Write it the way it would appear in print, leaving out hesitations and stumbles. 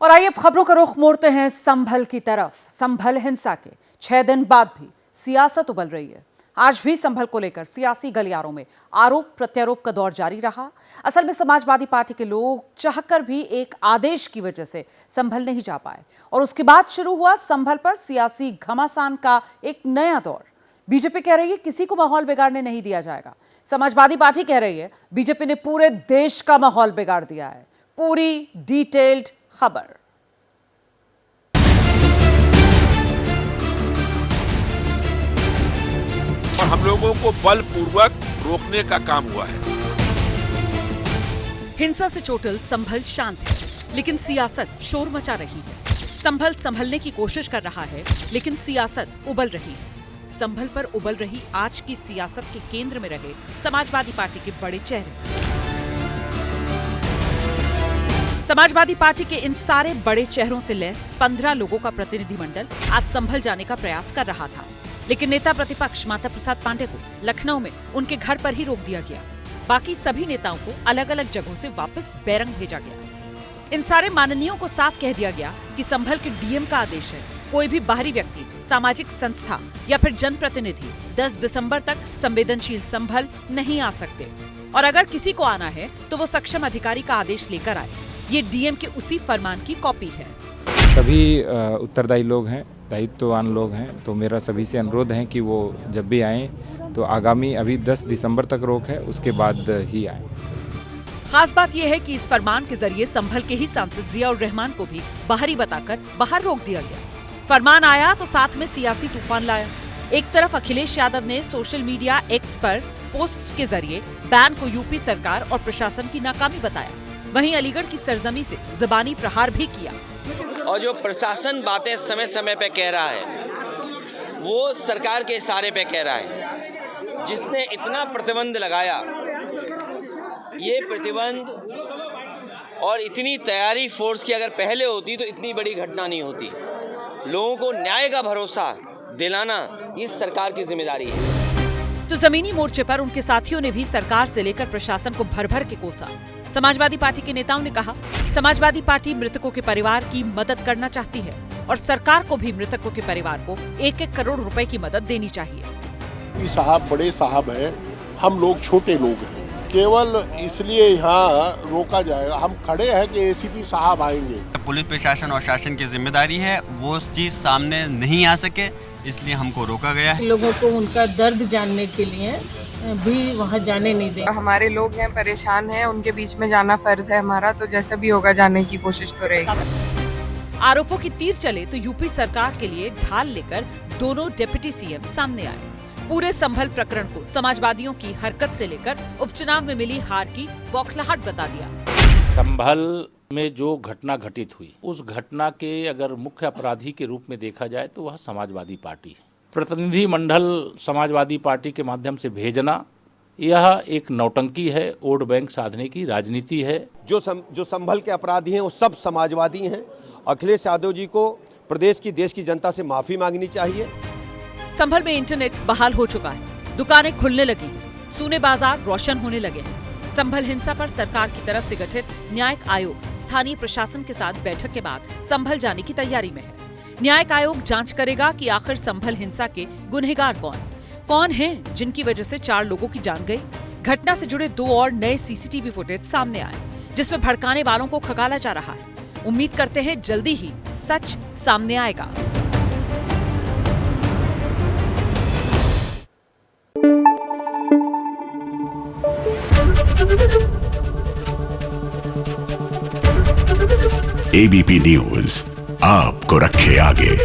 और आइए अब खबरों का रुख मोड़ते हैं संभल की तरफ। संभल हिंसा के 6 दिन बाद भी सियासत उबल रही है। आज भी संभल को लेकर सियासी गलियारों में आरोप प्रत्यारोप का दौर जारी रहा। असल में समाजवादी पार्टी के लोग चाहकर भी एक आदेश की वजह से संभल नहीं जा पाए और उसके बाद शुरू हुआ संभल पर सियासी घमासान का एक नया दौर। बीजेपी कह रही है किसी को माहौल बिगाड़ने नहीं दिया जाएगा। समाजवादी पार्टी कह रही है बीजेपी ने पूरे देश का माहौल बिगाड़ दिया है। पूरी डिटेल्ड खबर। और हम लोगों को बलपूर्वक रोकने का काम हुआ है। हिंसा से चोटिल संभल शांत है, लेकिन सियासत शोर मचा रही है। संभल संभलने की कोशिश कर रहा है, लेकिन सियासत उबल रही है। संभल पर उबल रही आज की सियासत के केंद्र में रहे समाजवादी पार्टी के बड़े चेहरे। समाजवादी पार्टी के इन सारे बड़े चेहरों से लैस 15 लोगों का प्रतिनिधिमंडल आज संभल जाने का प्रयास कर रहा था, लेकिन नेता प्रतिपक्ष माता प्रसाद पांडेय को लखनऊ में उनके घर पर ही रोक दिया गया। बाकी सभी नेताओं को अलग अलग जगहों से वापस बैरंग भेजा गया। इन सारे माननीयों को साफ कह दिया गया कि संभल के डीएम का आदेश है, कोई भी बाहरी व्यक्ति, सामाजिक संस्था या फिर जनप्रतिनिधि 10 दिसंबर तक संवेदनशील संभल नहीं आ सकते, और अगर किसी को आना है तो वो सक्षम अधिकारी का आदेश लेकर आए। ये डीएम के उसी फरमान की कॉपी है। सभी उत्तरदायी लोग हैं, दायित्ववान लोग हैं, तो मेरा सभी से अनुरोध है कि वो जब भी आएँ तो आगामी अभी 10 दिसंबर तक रोक है, उसके बाद ही आएँ। खास बात यह है कि इस फरमान के जरिए संभल के ही सांसद जिया उर रहमान को भी बाहरी बताकर बाहर रोक दिया गया। फरमान आया तो साथ में सियासी तूफान लाया। एक तरफ अखिलेश यादव ने सोशल मीडिया एक्स पर पोस्ट के जरिए बैन को यूपी सरकार और प्रशासन की नाकामी बताया, वहीं अलीगढ़ की सरजमी से ज़बानी प्रहार भी किया। और जो प्रशासन बातें समय समय पे कह रहा है वो सरकार के इशारे पे कह रहा है। जिसने इतना प्रतिबंध लगाया, ये प्रतिबंध और इतनी तैयारी फोर्स की अगर पहले होती तो इतनी बड़ी घटना नहीं होती। लोगों को न्याय का भरोसा दिलाना इस सरकार की जिम्मेदारी है। तो जमीनी मोर्चे पर उनके साथियों ने भी सरकार से लेकर प्रशासन को भर भर के कोसा। समाजवादी पार्टी के नेताओं ने कहा समाजवादी पार्टी मृतकों के परिवार की मदद करना चाहती है और सरकार को भी मृतकों के परिवार को 1-1 करोड़ रुपए की मदद देनी चाहिए। साहब बड़े साहब हैं, हम लोग छोटे लोग हैं, केवल इसलिए यहाँ रोका जाएगा। हम खड़े हैं कि एसीपी साहब आएंगे। पुलिस प्रशासन और शासन की जिम्मेदारी है, वो चीज सामने नहीं आ सके इसलिए हमको रोका गया है। लोगों को उनका दर्द जानने के लिए भी वहाँ जाने नहीं देंगे। हमारे लोग हैं, परेशान हैं, उनके बीच में जाना फर्ज है हमारा, तो जैसा भी होगा जाने की कोशिश तो रहेगी। आरोपों की तीर चले तो यूपी सरकार के लिए ढाल लेकर दोनों डिप्टी सीएम सामने आए। पूरे संभल प्रकरण को समाजवादियों की हरकत से लेकर उपचुनाव में मिली हार की बौखलाहट बता दिया। संभल में जो घटना घटित हुई, उस घटना के अगर मुख्य अपराधी के रूप में देखा जाए तो वह समाजवादी पार्टी है। प्रतिनिधिमंडल समाजवादी पार्टी के माध्यम से भेजना यह एक नौटंकी है, वोट बैंक साधने की राजनीति है। जो संभल के अपराधी हैं वो सब समाजवादी हैं। अखिलेश यादव जी को प्रदेश की, देश की जनता से माफी मांगनी चाहिए। संभल में इंटरनेट बहाल हो चुका है, दुकानें खुलने लगी, सूने बाजार रोशन होने लगे हैं। संभल हिंसा पर सरकार की तरफ से गठित न्यायिक आयोग स्थानीय प्रशासन के साथ बैठक के बाद संभल जाने की तैयारी में है। न्यायिक आयोग जांच करेगा कि आखिर संभल हिंसा के गुनहगार कौन हैं जिनकी वजह से 4 लोगों की जान गई। घटना से जुड़े 2 और नए सीसीटीवी फुटेज सामने आए, जिसमें भड़काने वालों को खगाला जा रहा है। उम्मीद करते हैं जल्दी ही सच सामने आएगा। एबीपी न्यूज आपको रखे आगे।